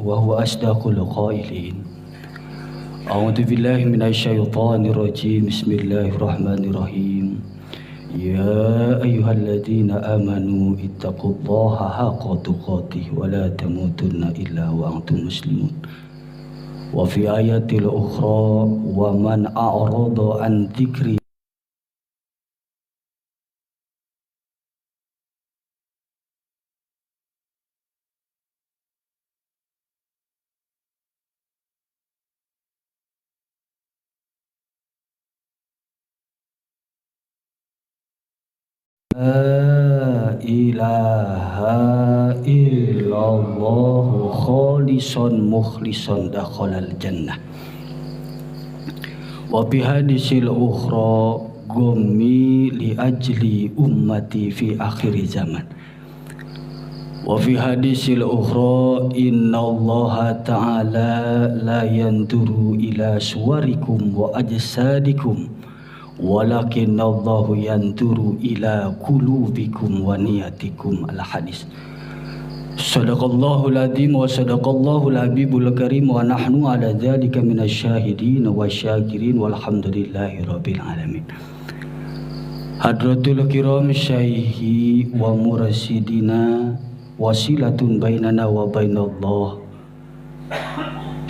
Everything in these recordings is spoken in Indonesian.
وهو أصدق القائلين. أعوذ بالله من الشيطان الرجيم. بسم الله الرحمن الرحيم. يا أيها الذين آمنوا اتقوا الله حق تقاته ولا تموتن إلا وأنتم مسلمون. وفي آيات الأخرى ومن أعرض عن ذكري La ilaha illallah khalisan mukhlisan dakhalal jannah. Wa bi hadisil ukhra gummi li ajli ummati fi akhir zaman. Wa fi hadisil ukhra innallaha ta'ala la yanduru ila suwarikum wa ajsadikum walakin Allahu yanturu ila qulubikum wa niyatikum. Al-hadis. Sadaqallahul adzim wa sadaqallahul habibul karim wa nahnu ala dzalika minasyahidin wa syakirin walhamdulillahi rabbil alamin. Hadratul kiram syaihi wa murasidina wasilatun bainana wa bainallah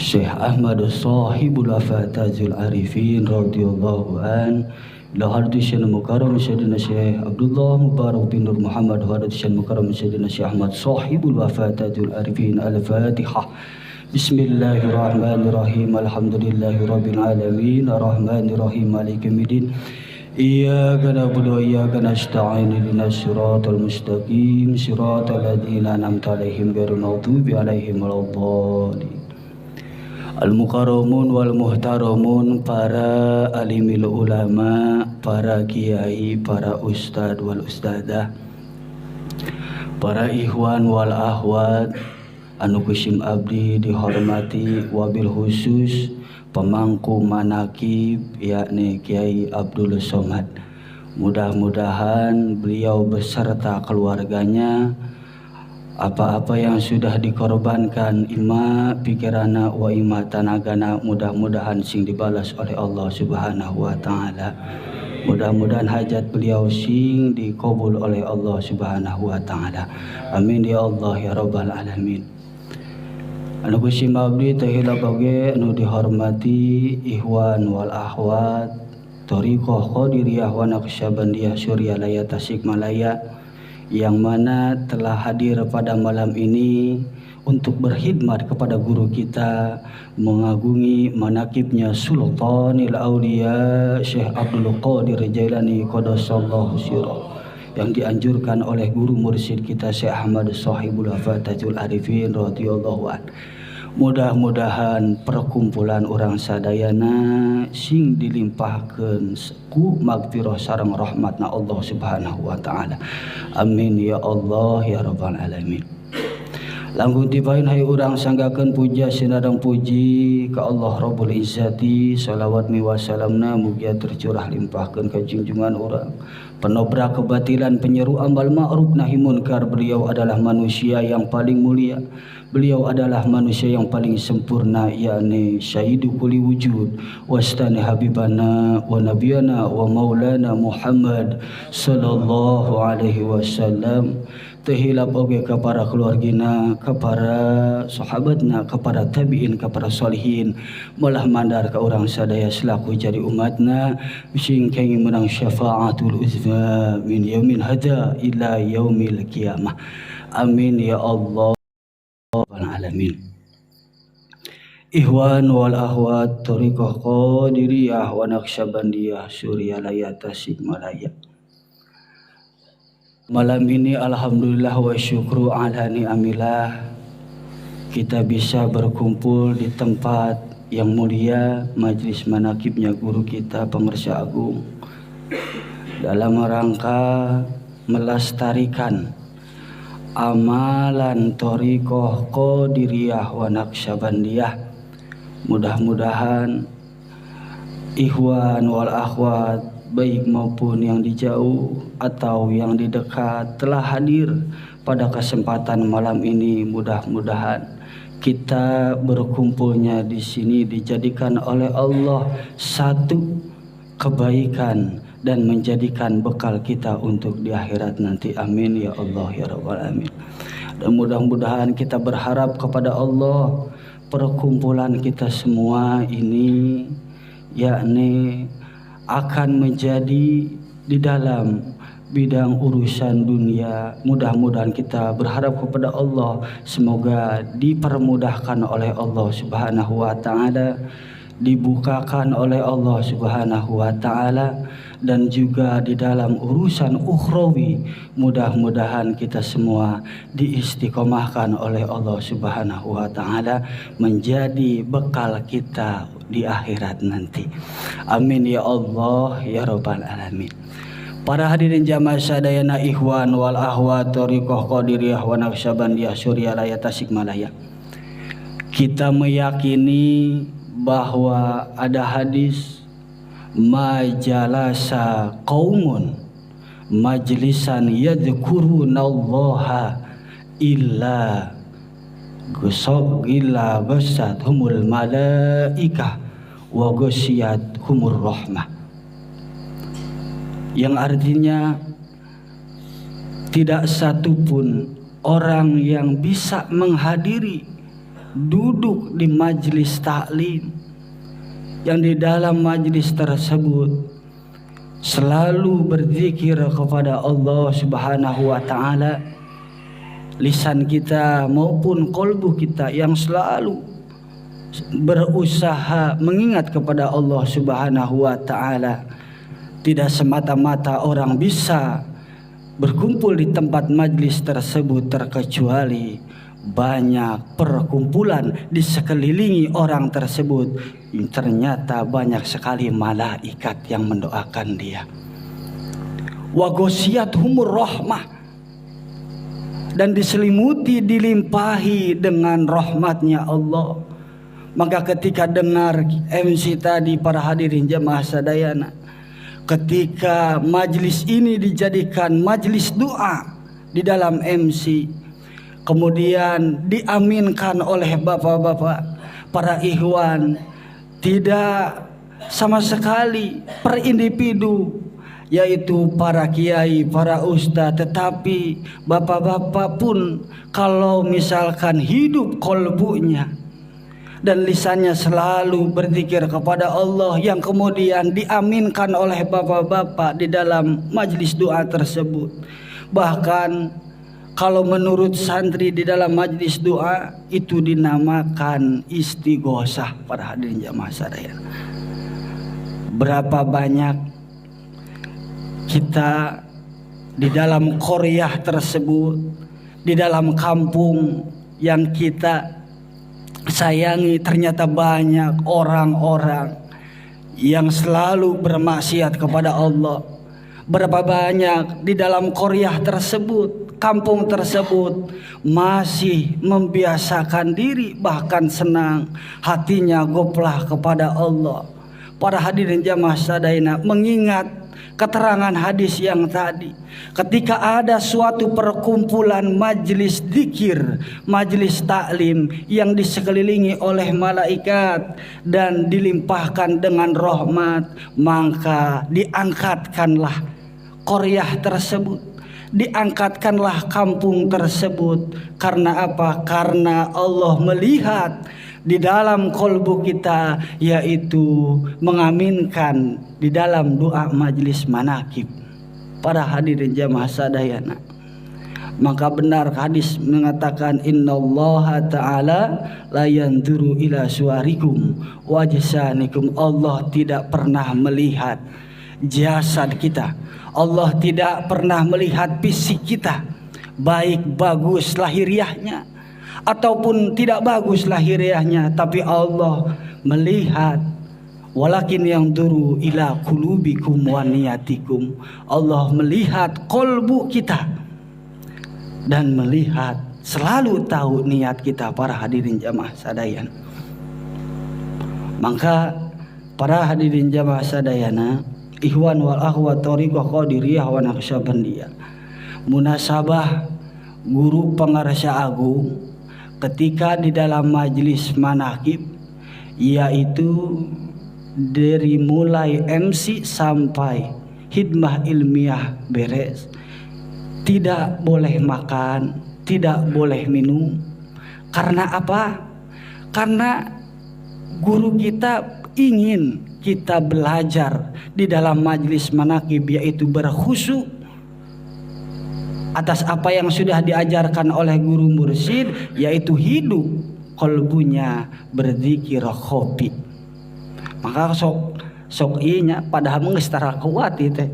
Syekh Ahmad Sahibul Afatazul Arifin radhiyallahu an ila hardisyan mukarram Sayyidina Syekh Abdullah Mubarak bin Nur Muhammad hardisyan mukarram Sayyidina Syekh Ahmad Sahibul Afatazul Arifin. Al-Fatihah. Bismillahirrahmanirrahim. Alhamdulillahi rabbil alamin arrahmanirrahim maliki yaumiddin. Iyyaka na'budu wa iyyaka nasta'in ihdinas siratal mustaqim siratal ladzina an'amta 'alaihim ghairil maghdubi 'alaihim waladdallin. Al-mukarramun wal muhtaramun, para alimil ulama, para kiai, para ustad wal ustadah, para ikhwan wal ahwat anu kusim abdi dihormati, wabil khusus pemangku manakib yakni Kiai Abdul Somad. Mudah-mudahan beliau beserta keluarganya apa-apa yang sudah dikorbankan ima pikirana wa ima tanagana mudah-mudahan sing dibalas oleh Allah Subhanahu wa taala. Mudah-mudahan hajat beliau sing dikabul oleh Allah Subhanahu wa taala. Amin ya Allah ya rabbal alamin. Anu kusim abdi teh bage anu dihormati ikhwan wal ahwat thariqah qadiriyah wa naqsyabandiyah Suryalaya Tasikmalaya yang mana telah hadir pada malam ini untuk berkhidmat kepada guru kita, mengagungi manakibnya Sultanil Aulia Syekh Abdul Qadir Jailani Qaddasallahu sirrah, yang dianjurkan oleh guru mursyid kita Syekh Ahmad Sahibul Afatazul Arifin radhiyallahu an. Mudah-mudahan perkumpulan orang sadayana sing dilimpahkeun ku magfirah sareng rahmatna Allah Subhanahu wa taala. Amin ya Allah ya rabbal alamin. Langkung tibain hai urang sanggakeun puja sinadang puji ka Allah Rabbul Izzati, salawat miwa salamna mugia tercurah limpahkeun ka junjungan urang penobrak kebatilan, penyeru amal ma'ruf nahi munkar. Beliau adalah manusia yang paling mulia, beliau adalah manusia yang paling sempurna, yakni syahidu kulli wujud wastani habibana wa nabiyana wa maulana Muhammad sallallahu alaihi wasallam. Tehilap oge ka para keluargina, ka para sahabatna, ka para tabiin, ka para solihin, malah mandar ka orang sadaya selaku jadi umatna sing kenging menang syafaatul uzma min yaumil hada ila yaumil qiyamah. Amin ya Allah rabbal alamin. Ikhwan wal akhwat thariqah qadiriyah wa naqsyabandiyah Suryalaya Tasikmalaya. Malam ini alhamdulillah wa syukru ala ni'amillah kita bisa berkumpul di tempat yang mulia, majlis manakibnya guru kita Pengersya Agung, dalam rangka melestarikan amalan thariqah qadiriyah wa naqsyabandiyah. Mudah-mudahan ikhwan wal akhwat baik maupun yang di jauh atau yang di dekat telah hadir pada kesempatan malam ini. Mudah-mudahan kita berkumpulnya di sini dijadikan oleh Allah satu kebaikan dan menjadikan bekal kita untuk di akhirat nanti. Amin ya Allah ya Rabbal alamin. Dan mudah-mudahan kita berharap kepada Allah perkumpulan kita semua ini yakni akan menjadi di dalam bidang urusan dunia. Mudah-mudahan kita berharap kepada Allah semoga dipermudahkan oleh Allah Subhanahu wa taala, dibukakan oleh Allah Subhanahu wa taala, dan juga di dalam urusan ukhrawi mudah-mudahan kita semua diistiqomahkan oleh Allah Subhanahu wa taala menjadi bekal kita di akhirat nanti. Amin ya Allah ya Rabbal alamin. Para hadirin jamaah sadayana, ikhwan wal ahwat thariqah qadiriyah wa naqsyabandiyah Suryalaya Tasikmalaya. Kita meyakini bahwa ada hadis majalasa qaumun majlisan yadhkurunallaha illa ghasathumul malaikah wa ghasyiyatuhumur rahmah, yang artinya tidak satupun orang yang bisa menghadiri duduk di majelis taklim yang di dalam majelis tersebut selalu berzikir kepada Allah Subhanahu wa taala, lisan kita maupun kolbu kita yang selalu berusaha mengingat kepada Allah Subhanahu wa taala. Tidak semata-mata orang bisa berkumpul di tempat majlis tersebut terkecuali banyak perkumpulan di sekelilingi orang tersebut. Ternyata banyak sekali malaikat yang mendoakan dia. Wa ghasyiyatuhumur rahmah, dan diselimuti, dilimpahi dengan rahmatnya Allah. Maka ketika dengar MC tadi, para hadirin jamaah sadayana, ketika majlis ini dijadikan majlis doa di dalam MC, kemudian diaminkan oleh bapak-bapak, para ikhwan, tidak sama sekali per individu, yaitu para kiai, para ustadz, tetapi bapak-bapak pun kalau misalkan hidup kolbunya dan lisannya selalu berzikir kepada Allah, yang kemudian diaminkan oleh bapak-bapak di dalam majlis doa tersebut. Bahkan kalau menurut santri di dalam majlis doa itu dinamakan istighosah, para hadirin jamaah sadayana. Berapa banyak kita di dalam qaryah tersebut, di dalam kampung yang kita sayangi, ternyata banyak orang-orang yang selalu bermaksiat kepada Allah. Berapa banyak di dalam qaryah tersebut, kampung tersebut masih membiasakan diri, bahkan senang hatinya goplah kepada Allah. Para hadirin jamaah sadayana, mengingat keterangan hadis yang tadi, ketika ada suatu perkumpulan majlis dzikir, majlis taklim yang disekelilingi oleh malaikat dan dilimpahkan dengan rahmat, maka diangkatkanlah qaryah tersebut, diangkatkanlah kampung tersebut. Karena apa? Karena Allah melihat di dalam kolbu kita, yaitu mengaminkan di dalam doa majlis manakib. Para hadirin jamaah sadayana, maka benar hadis mengatakan innallaha ta'ala la yanzuru ila suwarikum wa jasanikum. Allah tidak pernah melihat jasad kita, Allah tidak pernah melihat fisik kita, baik bagus lahiriahnya ataupun tidak bagus lahiriahnya, tapi Allah melihat walakin yang duru ila qulubikum wa niyatikum. Allah melihat kolbu kita dan melihat, selalu tahu niat kita, para hadirin jamaah sadayana. Maka para hadirin jamaah sadayana, ikhwan wal akhwat thariqah qadiriyah wa naqsyabandiyah, munasabah guru pangarsa agung ketika di dalam majelis manaqib, yaitu dari mulai MC sampai hidmah ilmiah beres, tidak boleh makan, tidak boleh minum. Karena apa? Karena guru kita ingin kita belajar di dalam majelis manaqib, yaitu berkhusyuk atas apa yang sudah diajarkan oleh guru mursyid, yaitu hidup kolbunya berzikir khofi. Maka sok inya padahal geus tara kuat itu.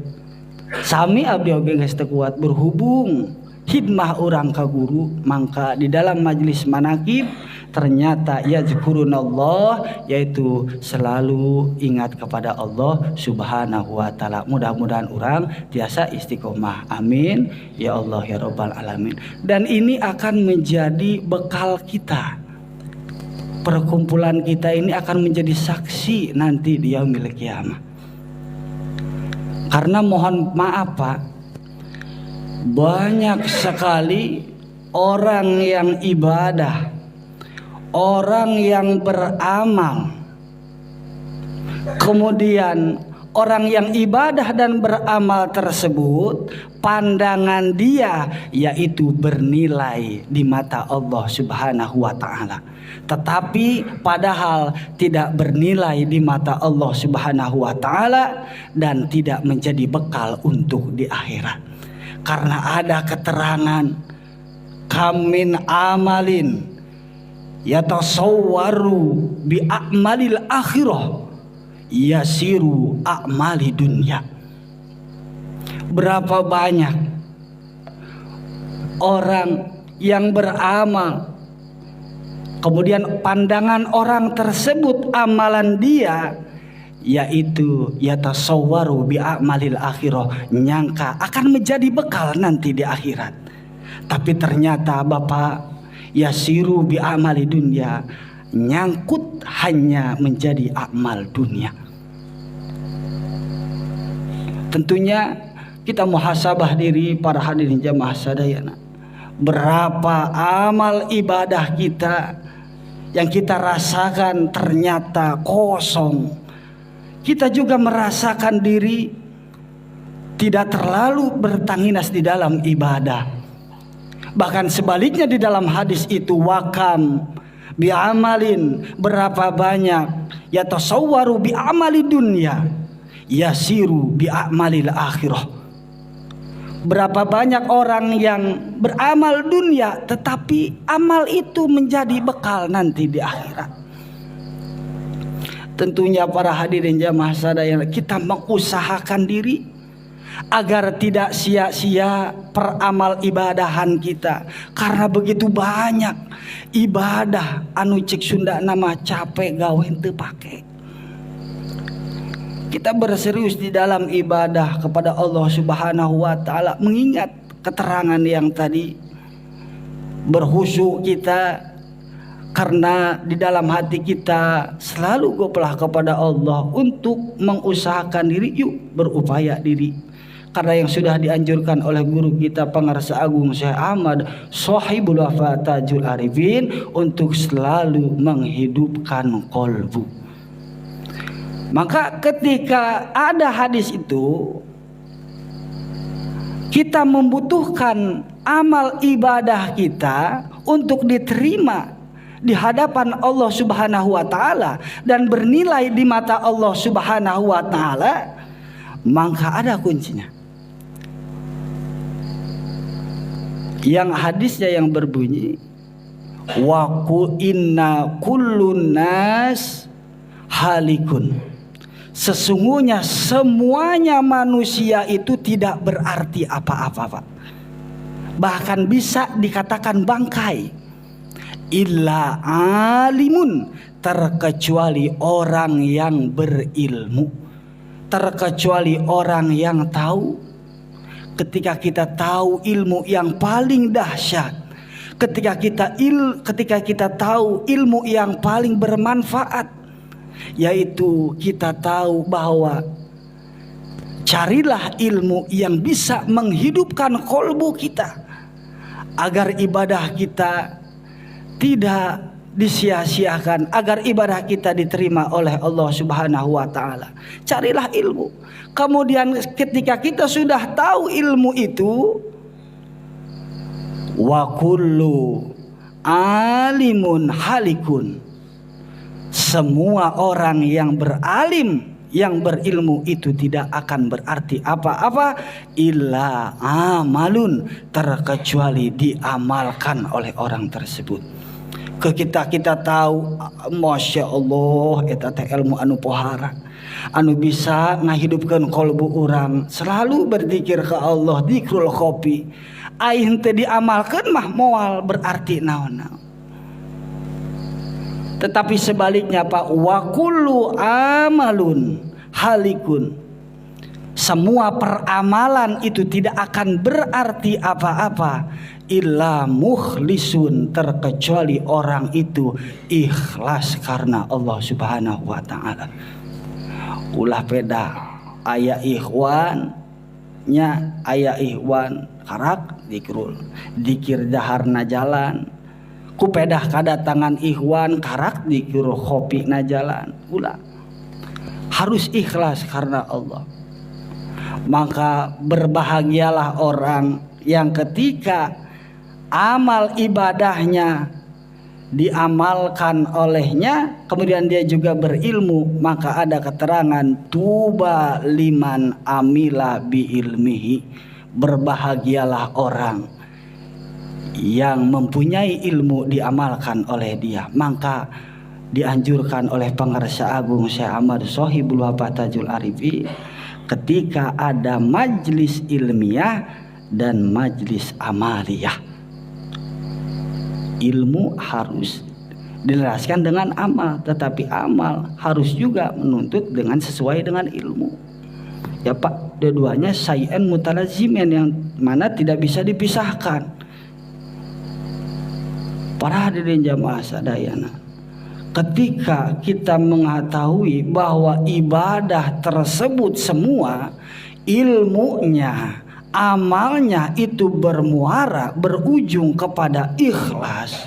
Sami abdi oge geus teu kuat berhubung hidmah orang ka guru, maka di dalam majelis manaqib ternyata yazkurunallah, yaitu selalu ingat kepada Allah Subhanahu wa taala. Mudah-mudahan orang tiasa istiqomah. Amin ya Allah ya rabbal alamin. Dan ini akan menjadi bekal kita. Perkumpulan kita ini akan menjadi saksi nanti di yaumil qiyamah. Karena mohon maaf Pak, banyak sekali orang yang ibadah, orang yang beramal, kemudian orang yang ibadah dan beramal tersebut, pandangan dia yaitu bernilai di mata Allah Subhanahu wa taala. Tetapi padahal tidak bernilai di mata Allah Subhanahu wa taala dan tidak menjadi bekal untuk di akhirat. Karena ada keterangan kamin amalin yatasawwaru bi a'malil akhirah yasiru a'mali dunya. Berapa banyak orang yang beramal, kemudian pandangan orang tersebut amalan dia yaitu yatasawwaru bi a'malil akhirah, nyangka akan menjadi bekal nanti di akhirat. Tapi ternyata Bapak, yasiru bi amali dunia, nyangkut hanya menjadi amal dunia. Tentunya kita muhasabah diri para hadirin jamaah sadayana. Berapa amal ibadah kita yang kita rasakan ternyata kosong. Kita juga merasakan diri tidak terlalu bertanginas di dalam ibadah. Bahkan sebaliknya di dalam hadis itu wakam bi amalin, berapa banyak yatasawwaru bi amali dunya yasiru bi amalil akhirah. Berapa banyak orang yang beramal dunia tetapi amal itu menjadi bekal nanti di akhirat. Tentunya para hadirin jamaah sadayana, kita mengusahakan diri agar tidak sia-sia peramal ibadahan kita. Karena begitu banyak ibadah anu cik Sunda nama capek gawe teu pake. Kita berserius di dalam ibadah kepada Allah Subhanahu wa taala, mengingat keterangan yang tadi, berkhusyuk kita karena di dalam hati kita selalu gopelah kepada Allah untuk mengusahakan diri. Yuk berupaya diri, karena yang sudah dianjurkan oleh guru kita Pangarsa Agung Syekh Ahmad Shahibul Wafa Tajul Arifin untuk selalu menghidupkan kolbu. Maka ketika ada hadis itu, kita membutuhkan amal ibadah kita untuk diterima di hadapan Allah Subhanahu wa taala dan bernilai di mata Allah Subhanahu wa taala, maka ada kuncinya. Yang hadisnya yang berbunyi wa inna kullun nas halikun. Sesungguhnya semuanya manusia itu tidak berarti apa-apa, Pak. Bahkan bisa dikatakan bangkai. Illa alimun, terkecuali orang yang berilmu, terkecuali orang yang tahu. Ketika kita tahu ilmu yang paling dahsyat, ketika kita tahu ilmu yang paling bermanfaat, yaitu kita tahu bahwa carilah ilmu yang bisa menghidupkan kolbu kita agar ibadah kita tidak disia-siakan, agar ibadah kita diterima oleh Allah Subhanahu wa taala. Carilah ilmu. Kemudian ketika kita sudah tahu ilmu itu, wa kullu alimun halikun. Semua orang yang beralim, yang berilmu itu tidak akan berarti apa-apa illa amalun, terkecuali diamalkan oleh orang tersebut. Kita tahu, masya Allah, eta teh ilmu anu pohara, anu bisa ngahidupkeun qalbu urang, selalu berzikir ke Allah, zikrul khofi. Aing teu diamalkeun mah moal berarti naon-naon. Tetapi sebaliknya Pak, wa kullu amalun halikun. Semua peramalan itu tidak akan berarti apa-apa illa mukhlisun, terkecuali orang itu ikhlas karena Allah Subhanahu wa taala. Ulah beda aya ikhwan nya, aya ikhwan karak zikrul, zikir daharna jalan. Ku pedah kadatangan ikhwan karak zikir khopi na jalan. Ulah harus ikhlas karena Allah. Maka berbahagialah orang yang ketika amal ibadahnya diamalkan olehnya, kemudian dia juga berilmu, maka ada keterangan tuba liman amila bi ilmihi. Berbahagialah orang yang mempunyai ilmu diamalkan oleh dia. Maka dianjurkan oleh Pangarsa Agung Syekh Ahmad Sohibul Wafah Tajul Arifi, ketika ada majlis ilmiah dan majlis amaliyah, ilmu harus dijelaskan dengan amal, tetapi amal harus juga menuntut dengan sesuai dengan ilmu. Ya Pak, dua-duanya syai'an mutalazimin, yang mana tidak bisa dipisahkan. Para hadirin jamaah sadayana, ketika kita mengetahui bahwa ibadah tersebut semua ilmunya, amalnya itu bermuara, berujung kepada ikhlas,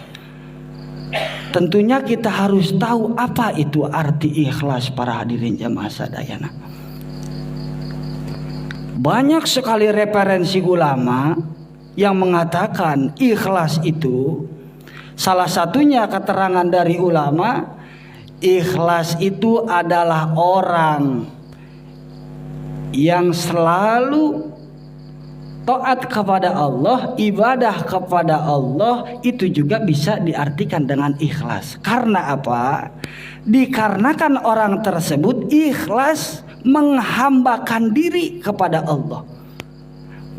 tentunya kita harus tahu apa itu arti ikhlas. Para hadirin jamaah sadayana, banyak sekali referensi ulama yang mengatakan ikhlas itu, salah satunya keterangan dari ulama, ikhlas itu adalah orang yang selalu taat kepada Allah, ibadah kepada Allah, itu juga bisa diartikan dengan ikhlas. Karena apa? Dikarenakan orang tersebut ikhlas menghambakan diri kepada Allah.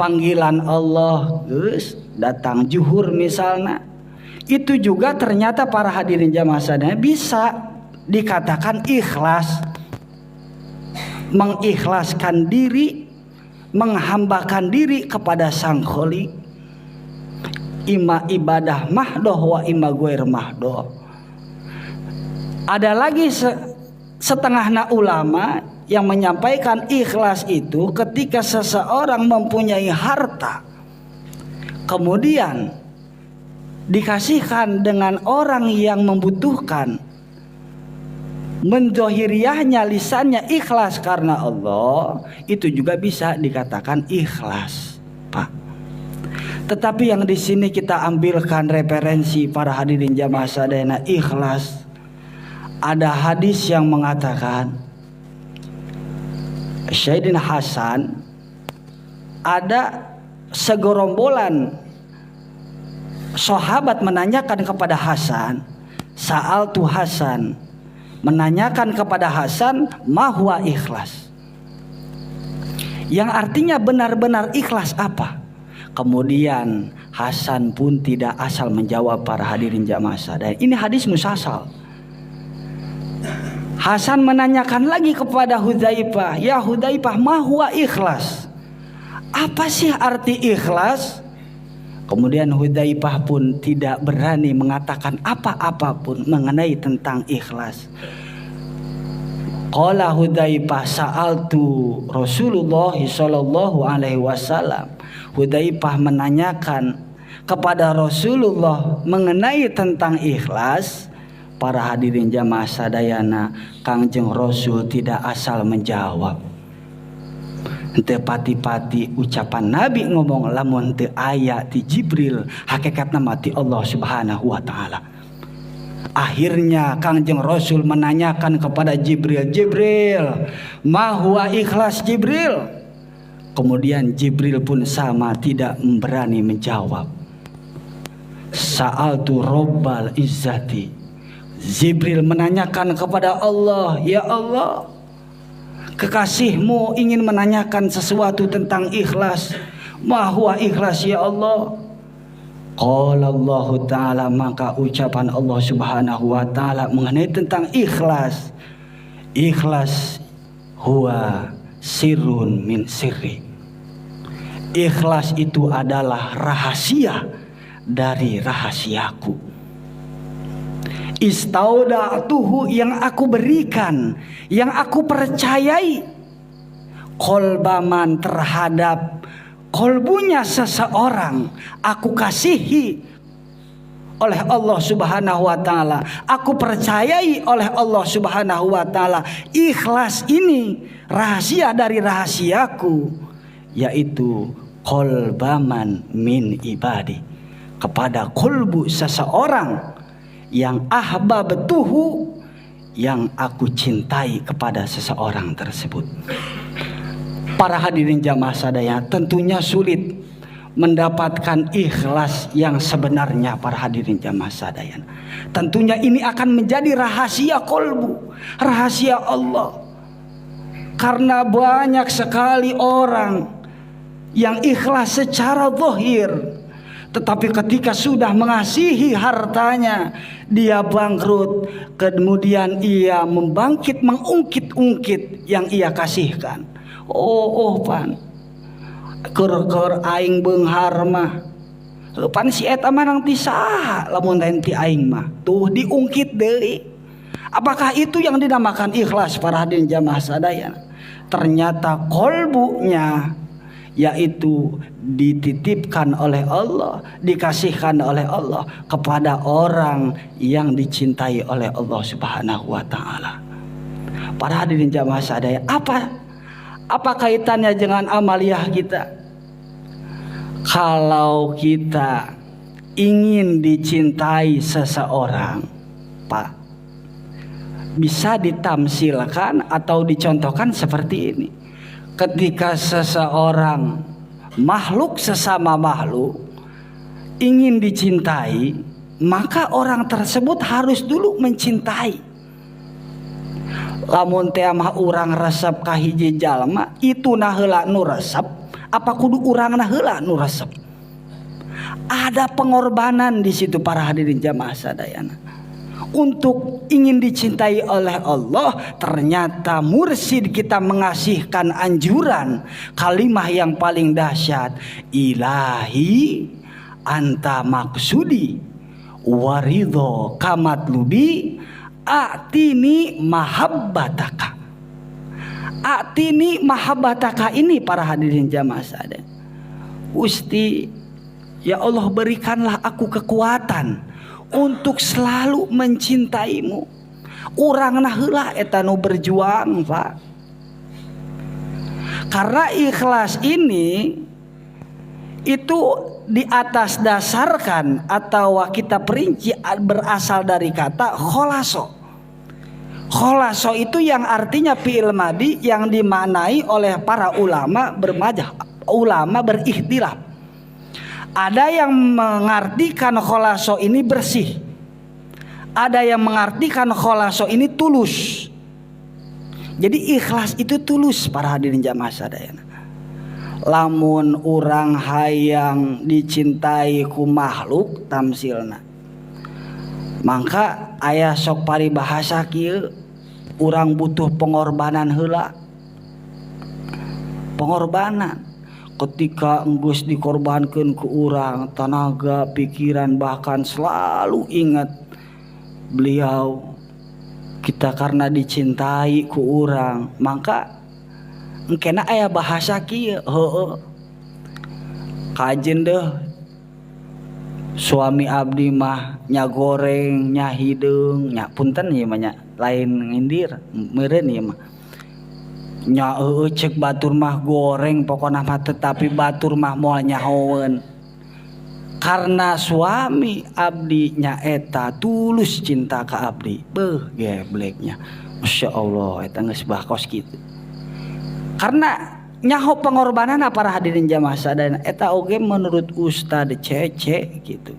Panggilan Allah, geus datang zuhur misalnya, itu juga ternyata para hadirin jamaah sadaya bisa dikatakan ikhlas. Mengikhlaskan diri, menghambakan diri kepada Sang Khalik, ima ibadah mahdoh wa ima guer mahdoh. Ada lagi setengahna ulama yang menyampaikan ikhlas itu ketika seseorang mempunyai harta, kemudian dikasihkan dengan orang yang membutuhkan, menzohiriahnya lisannya ikhlas karena Allah, itu juga bisa dikatakan ikhlas, Pak. Tetapi yang di sini kita ambilkan referensi para hadirin jamaah sadayana ikhlas, ada hadis yang mengatakan Sayyidina Hasan, ada segerombolan sahabat menanyakan kepada Hasan, sa'altu Hasan, menanyakan kepada Hasan, mahwa ikhlas, yang artinya benar-benar ikhlas apa? Kemudian Hasan pun tidak asal menjawab para hadirin jamaah sadaya. Ini hadis musasal. Hasan menanyakan lagi kepada Hudzaifah, ya Hudzaifah, mahwa ikhlas, apa sih arti ikhlas? Kemudian Hudzaifah pun tidak berani mengatakan apa-apa pun mengenai tentang ikhlas. Qala Hudzaifah sa'altu Rasulullah sallallahu alaihi wasallam. Hudzaifah menanyakan kepada Rasulullah mengenai tentang ikhlas, para hadirin jamaah sadayana, Kangjeng Rasul tidak asal menjawab. Teu pati-pati ucapan Nabi ngomong lamun teu aya ti Jibril, hakikatna mati Allah Subhanahu wa taala. Akhirnya Kangjeng Rasul menanyakan kepada Jibril, "Jibril, ma huwa ikhlas Jibril?" Kemudian Jibril pun sama tidak berani menjawab. Sa'altu Rabbal Izzati. Jibril menanyakan kepada Allah, "Ya Allah, kekasihmu ingin menanyakan sesuatu tentang ikhlas. Ma huwa ikhlas ya Allah?" Qala Allah Ta'ala, maka ucapan Allah Subhanahu wa Ta'ala mengenai tentang ikhlas. Ikhlas huwa sirrun min sirri. Ikhlas itu adalah rahasia dari rahasiaku. Istauda'tuhu, yang aku berikan, yang aku percayai, kolbaman, terhadap kolbunya seseorang, aku kasihi oleh Allah Subhanahu wa taala, aku percayai oleh Allah Subhanahu wa taala. Ikhlas ini rahasia dari rahasiaku, yaitu kolbaman min ibadi, kepada kolbu seseorang yang ahbabtuhu, yang aku cintai kepada seseorang tersebut. Para hadirin jamaah sadaya, tentunya sulit mendapatkan ikhlas yang sebenarnya para hadirin jamaah sadaya. Tentunya ini akan menjadi rahasia kolbu, rahasia Allah. Karena banyak sekali orang yang ikhlas secara zahir, tetapi ketika sudah mengasihi hartanya, dia bangkrut. Kemudian ia membangkit, mengungkit-ungkit yang ia kasihkan. Pan keur aing beunghar mah, pan si eta mah nang ti saha lamun lain ti aing mah, tuh diungkit deui. Apakah itu yang dinamakan ikhlas para hadirin jamaah sadaya? Ternyata kolbunya, yaitu dititipkan oleh Allah, dikasihkan oleh Allah kepada orang yang dicintai oleh Allah Subhanahu wa taala. Para hadirin jamaah sadaya, apa kaitannya dengan amaliyah kita? Kalau kita ingin dicintai seseorang, Pak, bisa ditamsilkan atau dicontohkan seperti ini. Ketika seseorang makhluk, sesama makhluk, ingin dicintai, maka orang tersebut harus dulu mencintai. Lamun teh mah urang resep ka hiji jalma, itu na heula nu resep, apa kudu urangna heula nu resep? Ada pengorbanan di situ para hadirin jamaah sadayana. Untuk ingin dicintai oleh Allah, ternyata mursyid kita mengasihkan anjuran kalimah yang paling dahsyat, ilahi anta maksudi waridho kamatlubi atini mahabbataka. Atini mahabbataka ini para hadirin jamaah sadaya, Gusti, ya Allah, berikanlah aku kekuatan untuk selalu mencintaimu. Urangna heula eta nu berjuang, Pak. Karena ikhlas ini itu di atas dasarkan atau kita perinci berasal dari kata kholaso. Kholaso itu yang artinya fi'il madi yang dimaknai oleh para ulama berikhtilaf. Ada yang mengartikan kholaso ini bersih, ada yang mengartikan kholaso ini tulus. Jadi ikhlas itu tulus para hadirin jamaah sadayana. Lamun urang hayang dicintai ku makhluk tamsilna, maka aya sok paribahasa kieu, urang butuh pengorbanan heula. Pengorbanan ketika enggus dikorbankan ke urang, tenaga, pikiran, bahkan selalu ingat beliau, kita karena dicintai ku urang, maka engkena aya bahasa kieu, heueuh kajen deh suami abdi mah nya goreng nya hideung nya punten ieu mah nya lain ngindir meureun ieu mah nya cek batur mah goreng pokona mah tetapi batur mah moal nyahoeun karena suami abdi nya eta tulus cinta ka abdi beuh gebleknya Masya Allah eta geus bakos kitu karena nyaho pengorbanana para hadirin jamaah sadayana eta oge menurut Ustad Cece gitu.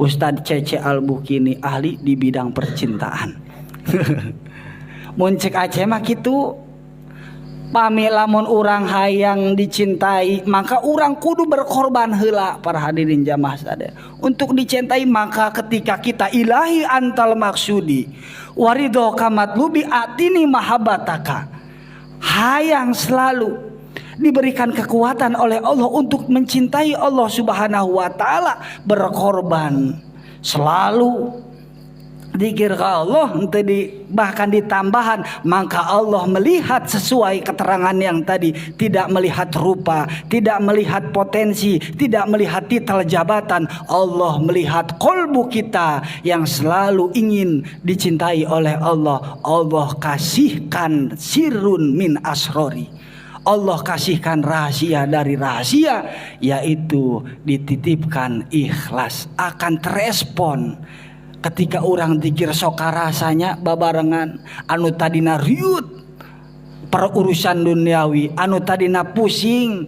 Ustad Cece Al-Bukini ahli di bidang percintaan. Mun cek Aceh mah kitu pami lamun urang hayang dicintai maka urang kudu berkorban heula para hadirin jamaah sadayana untuk dicintai maka ketika kita ilahi antal maksudi waridho kamatlubi atini mahabbataka hayang selalu diberikan kekuatan oleh Allah untuk mencintai Allah Subhanahu wa taala berkorban selalu dikir ka Allah bahkan ditambahan maka Allah melihat sesuai keterangan yang tadi tidak melihat rupa tidak melihat potensi tidak melihat titel jabatan Allah melihat kolbu kita yang selalu ingin dicintai oleh Allah Allah kasihkan sirrun min asrori Allah kasihkan rahasia dari rahasia yaitu dititipkan ikhlas akan terespon ketika orang dikir soka rasanya babarengan anu tadina riut perurusan duniawi anu tadina pusing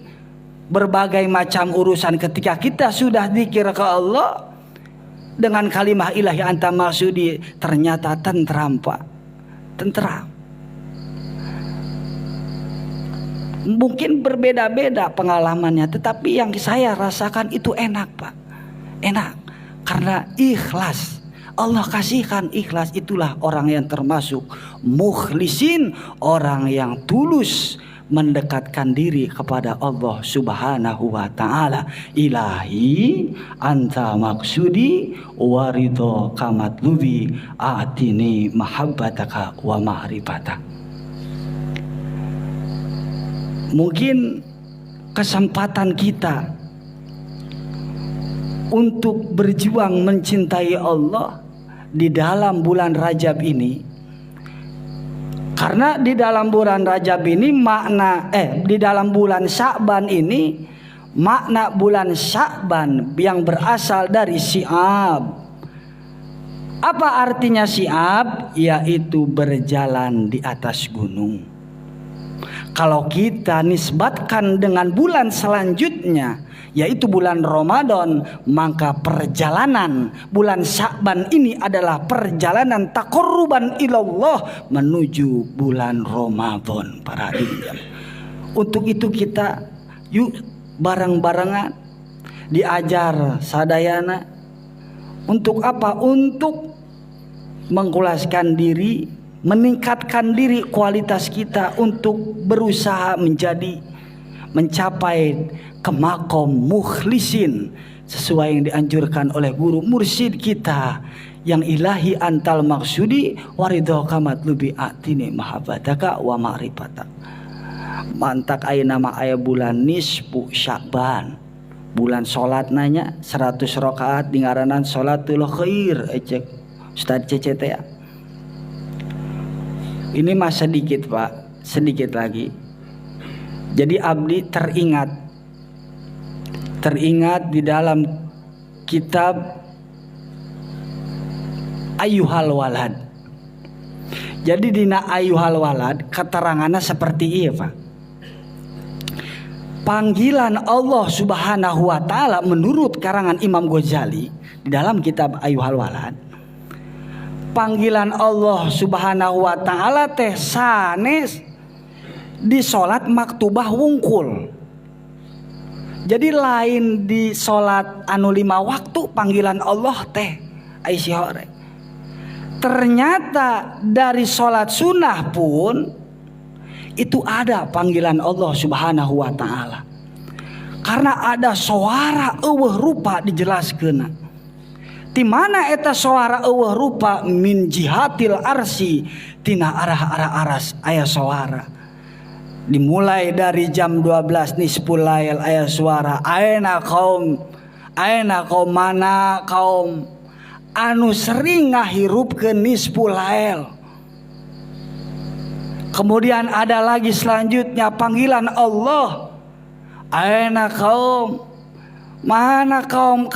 berbagai macam urusan ketika kita sudah dikir ke Allah dengan kalimah ilahi anta maksudi ternyata tentram Pak tentram. Mungkin berbeda-beda pengalamannya tetapi yang saya rasakan itu enak Pak enak karena ikhlas Allah kasihkan ikhlas itulah orang yang termasuk mukhlisin orang yang tulus mendekatkan diri kepada Allah Subhanahu wa taala ilahi anta maksudi waridho kamatlubi atini mahabbataka wa ma'rifataka. Mungkin kesempatan kita untuk berjuang mencintai Allah di dalam bulan Rajab ini karena di dalam bulan Rajab ini di dalam bulan Sya'ban ini makna bulan Sya'ban yang berasal dari Syi'ab. Apa artinya Syi'ab? Yaitu berjalan di atas gunung. Kalau kita nisbatkan dengan bulan selanjutnya yaitu bulan Ramadan maka perjalanan bulan Sya'ban ini adalah perjalanan taqarruban ilallah menuju bulan Ramadan para hadirin. Untuk itu kita yuk bareng-barengan diajar sadayana untuk apa? Untuk mengkulaskan diri meningkatkan diri kualitas kita untuk berusaha mencapai ke makom mukhlisin sesuai yang dianjurkan oleh guru mursyid kita yang ilahi antal maksudi waridho kamatlubi atini mahabbataka wa ma'rifataka. Mantak aya nama aya bulan nisfu Sya'ban bulan salat nanya 100 rakaat di ngaranan salatul khair ecek Ustaz Cece ya. Ini mah sedikit Pak, sedikit lagi. Jadi abdi teringat di dalam kitab Ayyuhal Walad. Jadi dina Ayyuhal Walad keterangannya seperti iya Pak. Panggilan Allah Subhanahu wa taala menurut karangan Imam Ghazali di dalam kitab Ayyuhal Walad. Panggilan Allah Subhanahu wa taala teh sanes di salat maktubah wungkul. Jadi lain di salat anu 5 waktu panggilan Allah teh aisyhore. Ternyata dari salat sunnah pun itu ada panggilan Allah Subhanahu wa taala. Karena ada suara eueuh rupa dijelaskeun. Di mana eta suara eueuh rupa min jihatil arsi tina arah-arah aras aya suara. Dimulai dari jam 12 nisful lail aya suara aina qaum Ayeuna kaum mana kaum anu sering ngahirupkeun nisful lail. Kemudian ada lagi selanjutnya panggilan Allah. Ayeuna kaum mana kaum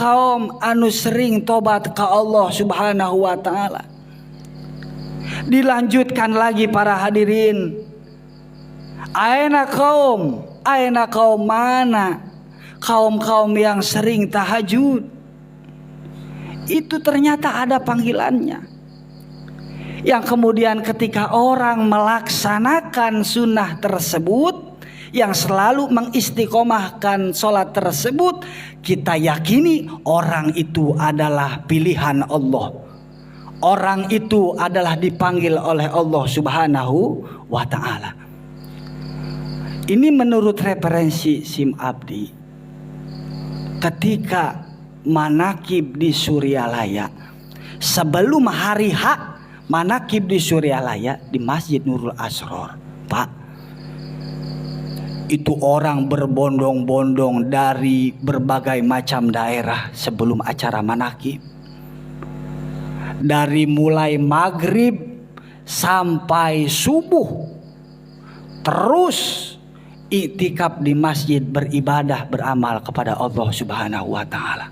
anu sering tobat ke Allah Subhanahu wa taala. Dilanjutkan lagi para hadirin. Ayeuna kaum mana kaum yang sering tahajud. Itu ternyata ada panggilannya. Yang kemudian ketika orang melaksanakan sunnah tersebut, yang selalu mengistiqomahkan sholat tersebut, kita yakini orang itu adalah pilihan Allah. Orang itu adalah dipanggil oleh Allah Subhanahu wa ta'ala. Ini menurut referensi SIM Abdi. Ketika manakib di Suryalaya, sebelum hari H, manakib di Suryalaya di Masjid Nurul Asror, Pak, itu orang berbondong-bondong dari berbagai macam daerah sebelum acara manakib. Dari mulai maghrib sampai subuh terus iktikaf di masjid, beribadah, beramal kepada Allah Subhanahu wa ta'ala.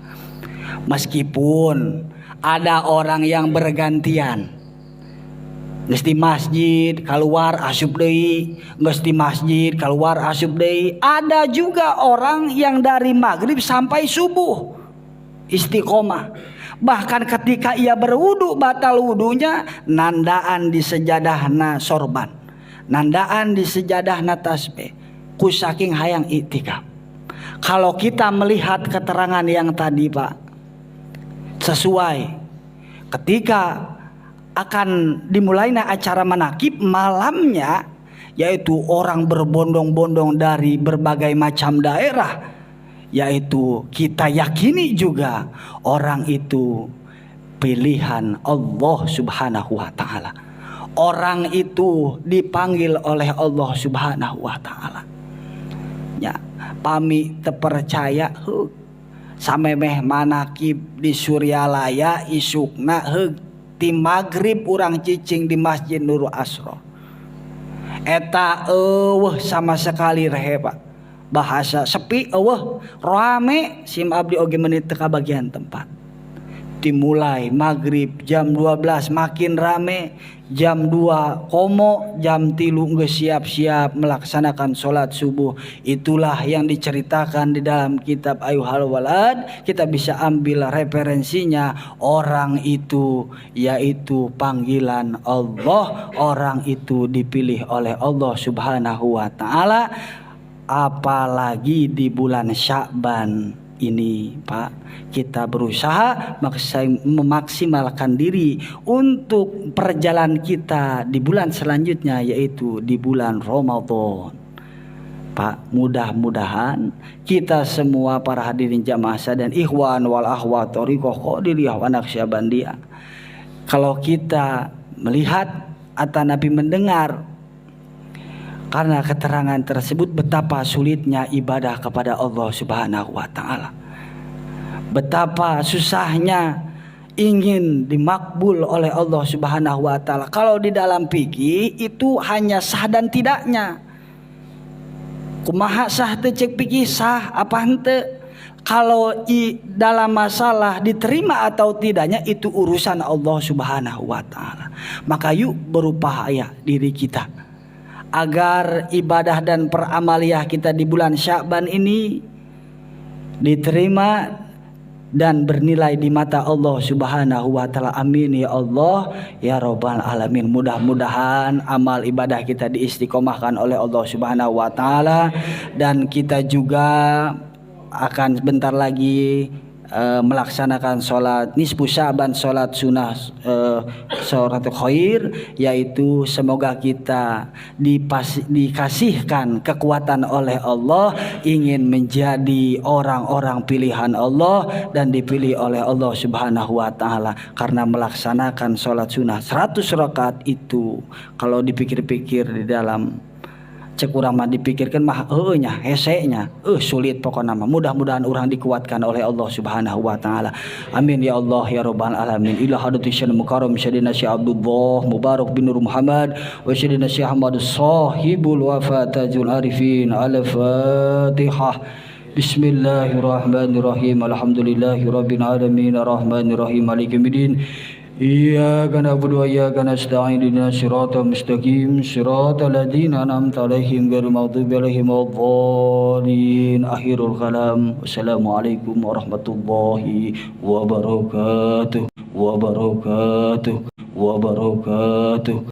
Meskipun ada orang yang bergantian, geus di masjid keluar asup deui, geus di masjid keluar asup deui. Ada juga orang yang dari maghrib sampai subuh istiqomah. Bahkan ketika ia berwudu, batal wudunya, nandaan di sejadahna sorban, nandaan di sejadahna tasbih, ku saking hayang iktikaf. Kalau kita melihat keterangan yang tadi, Pak, sesuai ketika akan dimulainya acara manakib malamnya, yaitu orang berbondong-bondong dari berbagai macam daerah, yaitu kita yakini juga orang itu pilihan Allah Subhanahu wa ta'ala. Orang itu dipanggil oleh Allah Subhanahu wa ta'ala. Ya, pami terpercaya samemeh manakib di Suryalaya isukna ti maghrib urang cicing di Masjid Nurul Asror. Eta sama sekali rehe, Pak. Bahasa sepi rame SIM Abdi oge menit teka bagian tempat. Dimulai maghrib jam 12 makin rame, jam 2 komo, jam 3 geus siap-siap melaksanakan sholat subuh. Itulah yang diceritakan di dalam kitab Ayuhal Walad. Kita bisa ambil referensinya. Orang itu yaitu panggilan Allah, orang itu dipilih oleh Allah Subhanahu wa ta'ala. Apalagi di bulan Sya'ban ini, Pak, kita berusaha memaksimalkan diri untuk perjalanan kita di bulan selanjutnya, yaitu di bulan Ramadan. Pak, mudah-mudahan kita semua para hadirin jamaah dan ikhwan wal akhwat thariqah qadiriyah wa naqsyabandiyah, kalau kita melihat atau Nabi mendengar karena keterangan tersebut betapa sulitnya ibadah kepada Allah Subhanahu wa ta'ala, betapa susahnya ingin dimakbul oleh Allah Subhanahu wa ta'ala. Kalau di dalam fikih itu hanya sah dan tidaknya. Kumaha sah teu cek fikih sah apa henteu? Kalau dalam masalah diterima atau tidaknya itu urusan Allah Subhanahu wa ta'ala. Maka yuk berupaya diri kita agar ibadah dan peramaliyah kita di bulan Sya'ban ini diterima dan bernilai di mata Allah Subhanahu wa ta'ala. Amin ya Allah ya Rabbal alamin. Mudah-mudahan amal ibadah kita diistiqomahkan oleh Allah Subhanahu wa ta'ala, dan kita juga akan sebentar lagi melaksanakan sholat nisfu Sya'ban, sholat sunnah sholatul khair, yaitu semoga kita dikasihkan kekuatan oleh Allah ingin menjadi orang-orang pilihan Allah dan dipilih oleh Allah Subhanahu wa ta'ala. Karena melaksanakan sholat sunnah 100 rakaat itu kalau dipikir-pikir di dalam Cek urang mah dipikirkan mah nya hesenya sulit pokoknya mah. Mudah-mudahan urang dikuatkan oleh Allah Subhanahu wa taala. Amin ya Allah ya rabbal alamin. Ila hadratis syekh mukarram syedina Syekh Abdullah Mubarak bin Nur Muhammad wa syedina Syekh Ahmad sahibul wafatajul arifin. Al-Fatihah. Bismillahirrahmanirrahim. Alhamdulillahirabbil alamin arrahmanirrahim maliki yaumiddin. Iyyaka na'budu wa iyyaka nasta'in ihdinas siratal mustaqim siratal ladzina an'amta 'alaihim ghairil maghdubi 'alaihim waladdallin. Akhirul kalam. Wassalamualaikum warahmatullahi wabarakatuh.